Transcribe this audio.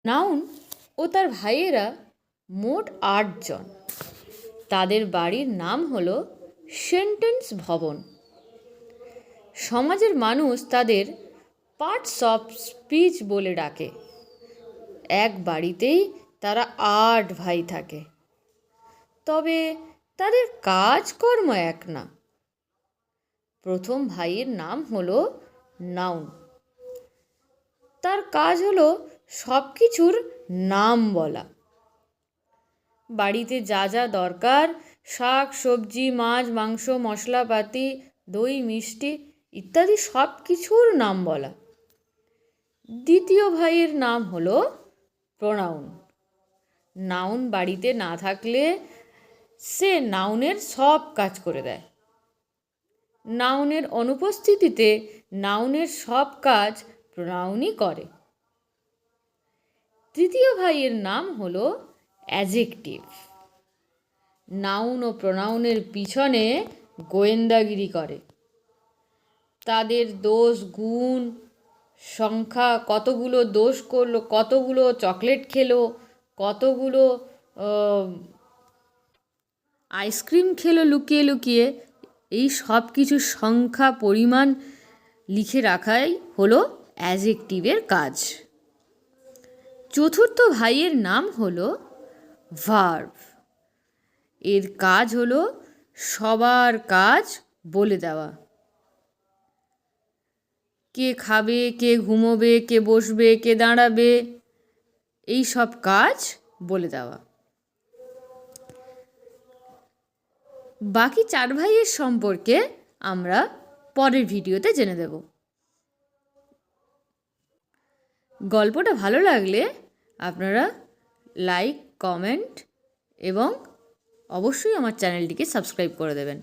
Noun ও তার ভাইয়েরা মোট ৮ জন। তাদের বাড়ির নাম হলো সেন্টেন্স ভবন। সমাজের মানুষ তাদের পার্টস অফ স্পিচ বলে ডাকে। এক বাড়িতেই তারা ৮ ভাই থাকে, তবে তাদের কাজকর্ম এক না। প্রথম ভাইয়ের নাম হলো নাউন। তার কাজ হলো সব কিছুর নাম বলা। বাড়িতে যা যা দরকার, শাক সবজি মাছ মাংস মশলাপাতি দই মিষ্টি ইত্যাদি সব কিছুর নাম বলা। দ্বিতীয় ভাইয়ের নাম হলো প্রোনাউন। নাউন বাড়িতে না থাকলে সে নাউনের সব কাজ করে দেয়। নাউনের অনুপস্থিতিতে নাউনের সব কাজ প্রোনাউনই করে। তৃতীয় ভাইয়ের নাম হলো অ্যাডজেক্টিভ। নাউন ও প্রোনাউনের পিছনে গোয়েন্দাগিরি করে। তাদের দোষ গুণ সংখ্যা, কতগুলো দোষ করলো, কতগুলো চকলেট খেলো, কতগুলো আইসক্রিম খেলো লুকিয়ে লুকিয়ে, এই সব কিছু সংখ্যা পরিমাণ লিখে রাখাই হলো অ্যাডজেক্টিভের কাজ। চতুর্থ ভাইয়ের নাম হলো ভার্ব। এর কাজ হলো সবার কাজ বলে দেওয়া। কে খাবে, কে ঘুমোবে, কে বসবে, কে দাঁড়াবে, এই সব কাজ বলে দেওয়া। বাকি 4 ভাইয়ের সম্পর্কে আমরা পরের ভিডিওতে জেনে দেব। গল্পটা ভালো লাগলে আপনারা লাইক, কমেন্ট এবং অবশ্যই আমার চ্যানেলটিকে সাবস্ক্রাইব করে দেবেন।